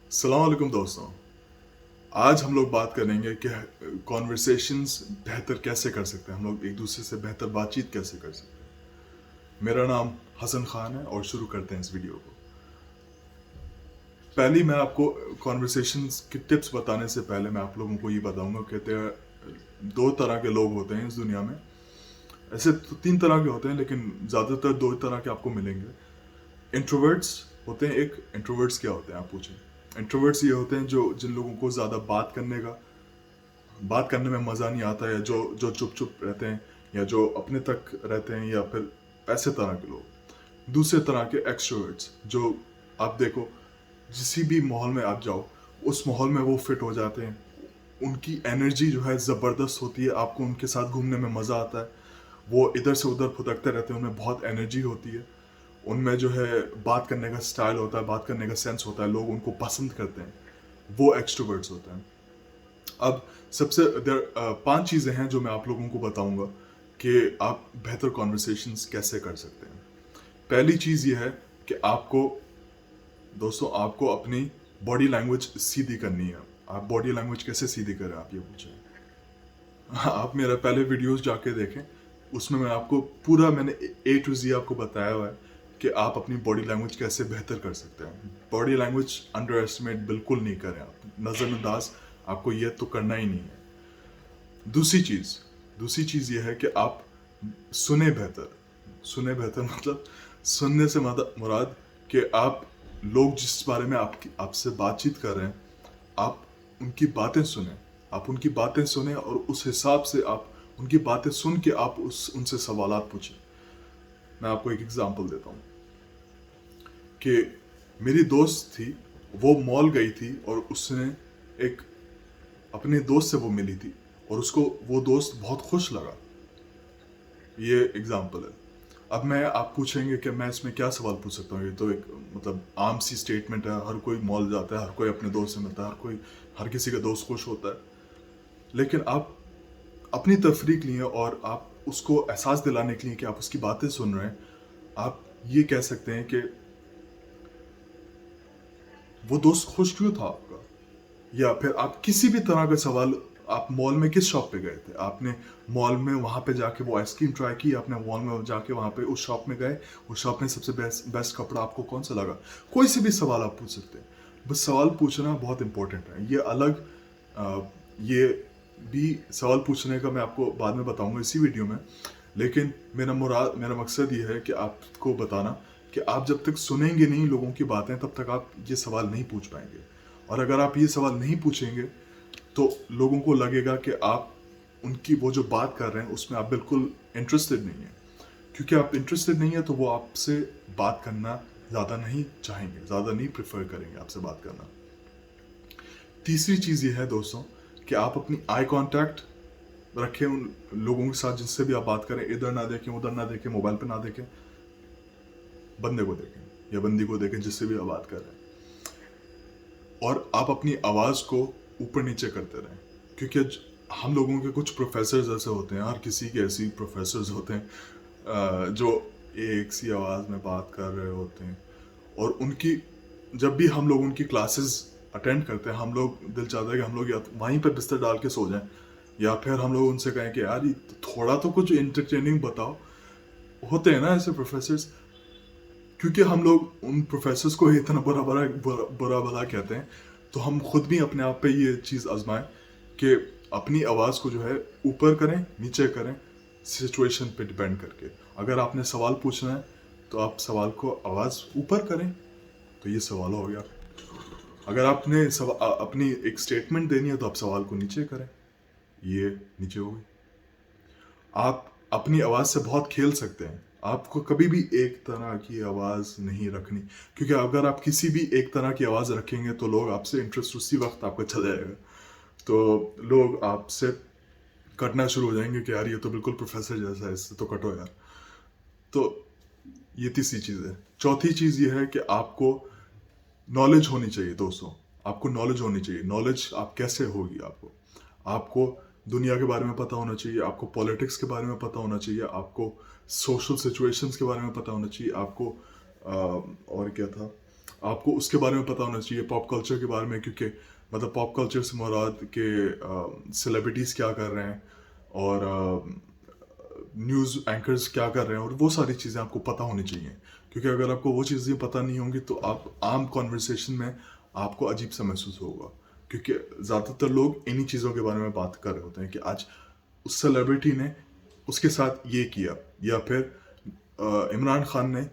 अस्सलाम वालेकुम दोस्तों। आज हम लोग बात करेंगे कि कॉन्वर्सेशंस बेहतर कैसे कर सकते हैं, हम लोग एक दूसरे से बेहतर बातचीत कैसे कर सकते हैं। मेरा नाम हसन खान है और शुरू करते हैं इस वीडियो को। पहली मैं आपको कॉन्वर्सेशंस की टिप्स बताने से पहले मैं आप लोगों को ये बताऊंगा कि दो तरह के लोग होते हैं इस दुनिया में। ऐसे तो तीन तरह के होते हैं लेकिन ज़्यादातर दो तरह के आपको मिलेंगे। इंट्रोवर्ट्स होते हैं। एक इंट्रोवर्ट्स क्या होते हैं आप पूछें। इंट्रोवर्ट्स ये होते हैं जो जिन लोगों को ज़्यादा बात करने में मज़ा नहीं आता, या जो जो चुप चुप रहते हैं, या जो अपने तक रहते हैं, या फिर ऐसे तरह के लोग। दूसरे तरह के एक्सट्रोवर्ट्स, जो आप देखो किसी भी माहौल में आप जाओ, उस माहौल में वो फिट हो जाते हैं। उनकी एनर्जी जो है ज़बरदस्त होती है, आपको उनके साथ घूमने में मज़ा आता है। वो इधर से उधर फुदकते रहते हैं, उनमें बहुत एनर्जी होती है। उनमें जो है बात करने का स्टाइल होता है, बात करने का सेंस होता है, लोग उनको पसंद करते हैं। वो एक्सट्रोवर्ट्स होते हैं। अब सबसे पांच चीज़ें हैं जो मैं आप लोगों को बताऊंगा कि आप बेहतर कॉन्वर्सेशंस कैसे कर सकते हैं। पहली चीज़ ये है कि आपको अपनी बॉडी लैंग्वेज सीधी करनी है। आप बॉडी लैंग्वेज कैसे सीधी करें, आप ये पूछें। आप मेरा पहले वीडियोस जाके देखें, उसमें मैंने ए टू जी आपको बताया हुआ है कि आप अपनी बॉडी लैंग्वेज कैसे बेहतर कर सकते हैं। बॉडी लैंग्वेज अंडर एस्टिमेट बिल्कुल नहीं करें आप, नज़रअंदाज आपको ये तो करना ही नहीं है। दूसरी चीज़ दूसरी चीज़ ये है कि आप सुने बेहतर मतलब सुनने से मुराद कि आप लोग जिस बारे में आपसे बातचीत कर रहे हैं, आप उनकी बातें सुने। आप उनकी बातें सुने और उस हिसाब से आप उनकी बातें सुन के आप उनसे सवालात पूछें। मैं आपको एक एग्जांपल देता हूँ कि मेरी दोस्त थी, वो मॉल गई थी और उसने एक अपने दोस्त से वो मिली थी और उसको वो दोस्त बहुत खुश लगा। ये एग्जांपल है। अब आप पूछेंगे कि मैं इसमें क्या सवाल पूछ सकता हूँ, ये तो एक मतलब आम सी स्टेटमेंट है। हर कोई मॉल जाता है, हर कोई अपने दोस्त से मिलता है, हर किसी का दोस्त खुश होता है। लेकिन आप अपनी तफरीक लिए और आप उसको एहसास दिलाने के लिए कि आप उसकी बातें सुन रहे हैं, आप ये कह सकते हैं कि वो दोस्त खुश क्यों था आपका। या फिर आप किसी भी तरह का सवाल, आप मॉल में किस शॉप पे गए थे, आपने मॉल में वहाँ पे जाके वो आइसक्रीम ट्राई की, आपने मॉल में जाके वहाँ पे उस शॉप में गए, उस शॉप में सबसे बेस्ट बेस्ट कपड़ा आपको कौन सा लगा। कोई से भी सवाल आप पूछ सकते हैं। बस सवाल पूछना बहुत इंपॉर्टेंट है। ये भी सवाल पूछने का मैं आपको बाद में बताऊंगा इसी वीडियो में। लेकिन मेरा मकसद ये है कि आपको बताना कि आप जब तक सुनेंगे नहीं लोगों की बातें, तब तक आप ये सवाल नहीं पूछ पाएंगे। और अगर आप ये सवाल नहीं पूछेंगे तो लोगों को लगेगा कि आप उनकी वो जो बात कर रहे हैं उसमें आप बिल्कुल इंटरेस्टेड नहीं है। क्योंकि आप इंटरेस्टेड नहीं है तो वो आपसे बात करना ज़्यादा नहीं चाहेंगे, ज़्यादा नहीं प्रेफर करेंगे आपसे बात करना। तीसरी चीज़ ये है दोस्तों कि आप अपनी आई कांटेक्ट रखें उन लोगों के साथ जिनसे भी आप बात करें। इधर ना देखें, उधर ना देखें, मोबाइल पे ना देखें, बंदे को देखें या बंदी को देखें जिससे भी आप बात कर रहे हैं। और आप अपनी आवाज़ को ऊपर नीचे करते रहें। क्योंकि हम लोगों के कुछ प्रोफेसर्स ऐसे होते हैं, हर किसी के ऐसी प्रोफेसर्स होते हैं जो एक सी आवाज़ में बात कर रहे होते हैं। और जब भी हम लोग उनकी क्लासेस अटेंड करते हैं, हम लोग दिल चाहता है कि हम लोग या तो वहीं पर बिस्तर डाल के सो जाएं, या फिर हम लोग उनसे कहें कि यार थोड़ा तो कुछ इंटरटेनिंग बताओ। होते हैं ना ऐसे प्रोफेसर्स। क्योंकि हम लोग उन प्रोफेसर्स को इतना बुरा भला कहते हैं, तो हम खुद भी अपने आप पे ये चीज़ आजमाएं कि अपनी आवाज़ को जो है ऊपर करें, नीचे करें, सिचुएशन पे डिपेंड करके। अगर आपने सवाल पूछना है तो आप सवाल को आवाज़ ऊपर करें, तो ये सवाल हो गया। अगर आपने अपनी एक स्टेटमेंट देनी है तो आप सवाल को नीचे करें, ये नीचे हो गई। आप अपनी आवाज़ से बहुत खेल सकते हैं। आपको कभी भी एक तरह की आवाज़ नहीं रखनी, क्योंकि अगर आप किसी भी एक तरह की आवाज़ रखेंगे तो लोग आपसे इंटरेस्ट उसी वक्त आपका चला जाएगा। तो लोग आपसे कटना शुरू हो जाएंगे कि यार ये तो बिल्कुल प्रोफेसर जैसा है, इससे तो कटो यार। तो ये तीसरी चीज़ है। चौथी चीज़ ये है कि आपको नॉलेज होनी चाहिए दोस्तों। आपको नॉलेज होनी चाहिए। नॉलेज आप कैसे होगी आपको दुनिया के बारे में पता होना चाहिए, आपको पॉलिटिक्स के बारे में पता होना चाहिए, आपको सोशल सिचुएशंस के बारे में पता होना चाहिए, आपको और क्या था, आपको उसके बारे में पता होना चाहिए, पॉप कल्चर के बारे में, क्योंकि मतलब पॉप कल्चर से मुराद के सेलिब्रिटीज़ क्या कर रहे हैं और न्यूज़ एंकर्स क्या कर रहे हैं, और वो सारी चीज़ें आपको पता होनी चाहिए। क्योंकि अगर आपको वो चीज़ें पता नहीं होंगी तो आप आम कॉन्वर्सेशन में आपको अजीब सा महसूस होगा, क्योंकि ज़्यादातर लोग इन्हीं चीज़ों के बारे में बात कर रहे होते हैं कि आज उस सेलिब्रिटी ने उसके साथ ये किया, या फिर इमरान खान ने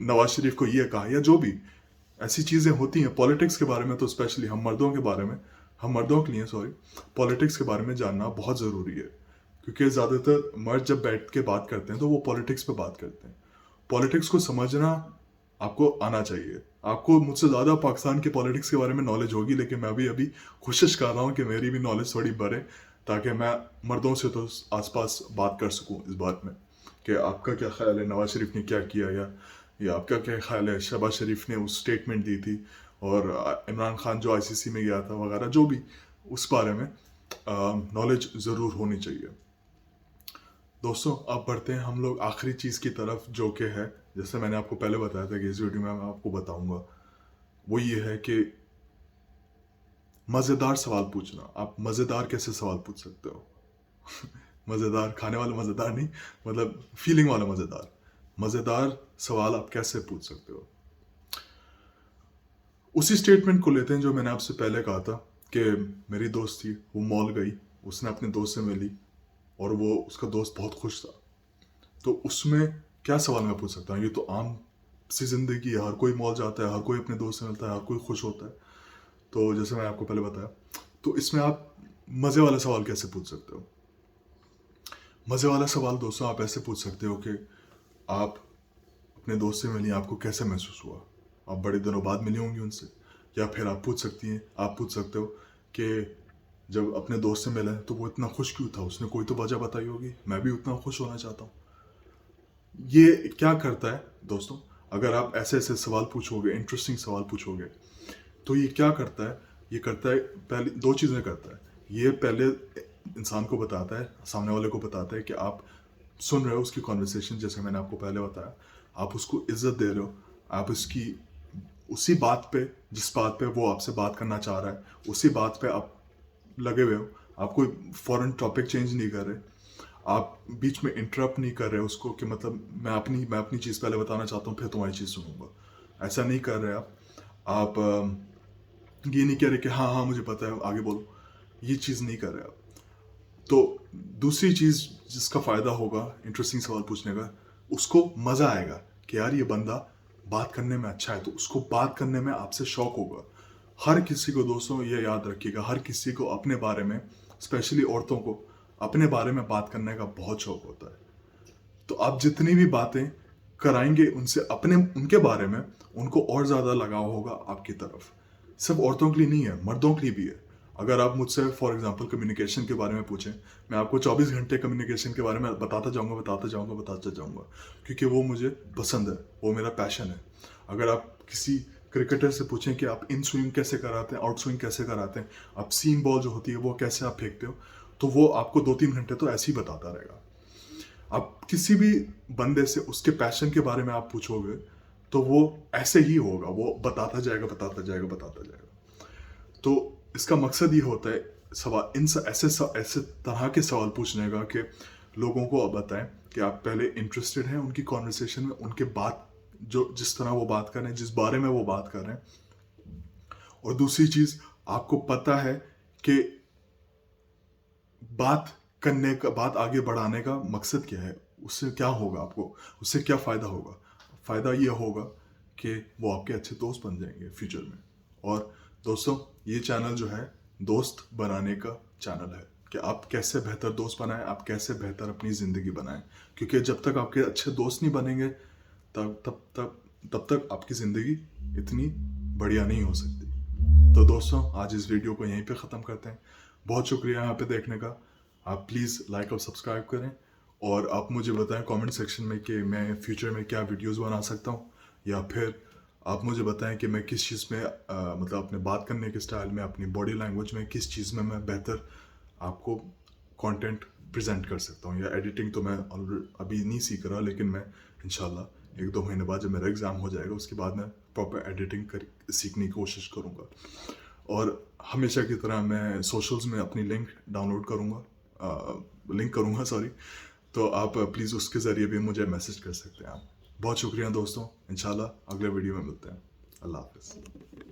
नवाज शरीफ को ये कहा, या जो भी ऐसी चीज़ें होती हैं। पॉलिटिक्स के बारे में तो स्पेशली हम मर्दों के बारे में, हम मर्दों के लिए सॉरी, पॉलिटिक्स के बारे में जानना बहुत ज़रूरी है, क्योंकि ज़्यादातर मर्द जब बैठ के बात करते हैं तो वो पॉलिटिक्स पे बात करते हैं। पॉलिटिक्स को समझना आपको आना चाहिए। आपको मुझसे ज़्यादा पाकिस्तान के पॉलिटिक्स के बारे में नॉलेज होगी, लेकिन मैं भी अभी कोशिश कर रहा हूँ कि मेरी भी नॉलेज थोड़ी बढ़े, ताकि मैं मर्दों से तो आसपास बात कर सकूँ इस बात में कि आपका क्या ख्याल है नवाज शरीफ ने क्या किया, या आपका क्या ख्याल है शहबाज शरीफ ने उस स्टेटमेंट दी थी, और इमरान खान जो आईसीसी में गया था वगैरह, जो भी उस बारे में नॉलेज ज़रूर होनी चाहिए। दोस्तों अब बढ़ते हैं हम लोग आखिरी चीज़ की तरफ, जो कि है, जैसे मैंने आपको पहले बताया था कि इस वीडियो में मैं आपको बताऊंगा, वो ये है कि मज़ेदार सवाल पूछना। आप मज़ेदार कैसे सवाल पूछ सकते हो? मज़ेदार खाने वाला मज़ेदार नहीं, मतलब फीलिंग वाला मज़ेदार। मज़ेदार सवाल आप कैसे पूछ सकते हो? उसी स्टेटमेंट को लेते हैं जो मैंने आपसे पहले कहा था कि मेरी दोस्त थी, वो मॉल गई, उसने अपने दोस्त से मिली और वो उसका दोस्त बहुत खुश था। तो उसमें क्या सवाल मैं पूछ सकता हूँ? ये तो आम सी जिंदगी है, हर कोई मॉल जाता है, हर कोई अपने दोस्त से मिलता है, हर कोई खुश होता है। तो जैसे मैं आपको पहले बताया, तो इसमें आप मज़े वाला सवाल कैसे पूछ सकते हो? मज़े वाला सवाल दोस्तों आप ऐसे पूछ सकते हो कि आप अपने दोस्त से मिली, आपको कैसे महसूस हुआ? आप बड़े दिनों बाद मिली होंगी उनसे। या फिर आप पूछ सकते हो कि जब अपने दोस्त से मिले तो वो इतना खुश क्यों था, उसने कोई तो वजह बताई होगी, मैं भी उतना खुश होना चाहता हूँ। ये क्या करता है दोस्तों, अगर आप ऐसे ऐसे सवाल पूछोगे, इंटरेस्टिंग सवाल पूछोगे, तो ये क्या करता है? ये करता है, पहले दो चीज़ें करता है। ये पहले इंसान को बताता है, सामने वाले को बताता है कि आप सुन रहे हो उसकी कॉन्वर्सेशन, जैसे मैंने आपको पहले बताया, आप उसको इज्जत दे रहे हो, आप उसकी उसी बात पे, जिस बात पे वो आपसे बात करना चाह रहा है, उसी बात पे आप लगे हुए हो। आप कोई फॉरेन टॉपिक चेंज नहीं कर रहे, आप बीच में इंटरप्ट नहीं कर रहे उसको कि मतलब मैं अपनी चीज़ पहले बताना चाहता हूँ फिर तुम्हारी चीज़ सुनूंगा। ऐसा नहीं कर रहे आप ये नहीं कह रहे कि हाँ हाँ मुझे पता है आगे बोलो, ये चीज़ नहीं कर रहे आप। तो दूसरी चीज़ जिसका फ़ायदा होगा इंटरेस्टिंग सवाल पूछने का, उसको मज़ा आएगा कि यार ये बंदा बात करने में अच्छा है, तो उसको बात करने में आपसे शौक होगा। हर किसी को दोस्तों ये याद रखिएगा, हर किसी को अपने बारे में, स्पेशली औरतों को अपने बारे में बात करने का बहुत शौक होता है। तो आप जितनी भी बातें कराएंगे उनसे अपने उनके बारे में, उनको और ज़्यादा लगाव होगा आपकी तरफ। सिर्फ औरतों के लिए नहीं है, मर्दों के लिए भी है। अगर आप मुझसे फॉर एग्जांपल कम्युनिकेशन के बारे में पूछें, मैं आपको 24 घंटे कम्युनिकेशन के बारे में बताता जाऊंगा, क्योंकि वो मुझे पसंद है, वो मेरा पैशन है। अगर आप किसी क्रिकेटर से पूछें कि आप इन स्विंग कैसे कराते हैं, आउट स्विंग कैसे कराते हैं, आप सीम बॉल जो होती है वो कैसे आप फेंकते हो, तो वो आपको 2-3 घंटे तो ऐसे ही बताता रहेगा। आप किसी भी बंदे से उसके पैशन के बारे में आप पूछोगे तो वो ऐसे ही होगा, वो बताता जाएगा। तो इसका मकसद ये होता है सवाल ऐसे तरह के सवाल पूछने का कि लोगों को आप बताएं कि आप पहले इंटरेस्टेड हैं उनकी कॉन्वर्सेशन में, उनके बात जो जिस तरह वो बात कर रहे हैं, जिस बारे में वो बात कर रहे हैं। और दूसरी चीज, आपको पता है कि बात आगे बढ़ाने का मकसद क्या है, उससे क्या होगा, आपको उससे क्या फ़ायदा होगा। फ़ायदा ये होगा कि वो आपके अच्छे दोस्त बन जाएंगे फ्यूचर में। और दोस्तों ये चैनल जो है दोस्त बनाने का चैनल है, कि आप कैसे बेहतर दोस्त बनाएं, आप कैसे बेहतर अपनी ज़िंदगी बनाएं, क्योंकि जब तक आपके अच्छे दोस्त नहीं बनेंगे तब तक आपकी ज़िंदगी इतनी बढ़िया नहीं हो सकती। तो दोस्तों आज इस वीडियो को यहीं पे ख़त्म करते हैं। बहुत शुक्रिया यहाँ पे देखने का। आप प्लीज़ लाइक और सब्सक्राइब करें, और आप मुझे बताएं कमेंट सेक्शन में कि मैं फ्यूचर में क्या वीडियोस बना सकता हूँ, या फिर आप मुझे बताएं कि मैं किस चीज़ में मतलब अपने बात करने के स्टाइल में, अपनी बॉडी लैंग्वेज में किस चीज़ में मैं बेहतर आपको कंटेंट प्रेजेंट कर सकता हूँ। या एडिटिंग तो मैं अभी नहीं सीख रहा, लेकिन मैं इंशाल्लाह 1-2 महीने बाद जब मेरा एग्ज़ाम हो जाएगा उसके बाद मैं प्रॉपर एडिटिंग सीखने की कोशिश करूँगा। और हमेशा की तरह मैं सोशल्स में अपनी लिंक डाउनलोड करूँगा, लिंक करूँगा सॉरी। तो आप प्लीज़ उसके ज़रिए भी मुझे मैसेज कर सकते हैं आप। बहुत शुक्रिया दोस्तों, इंशाल्लाह अगले वीडियो में मिलते हैं। अल्लाह हाफ़िज़।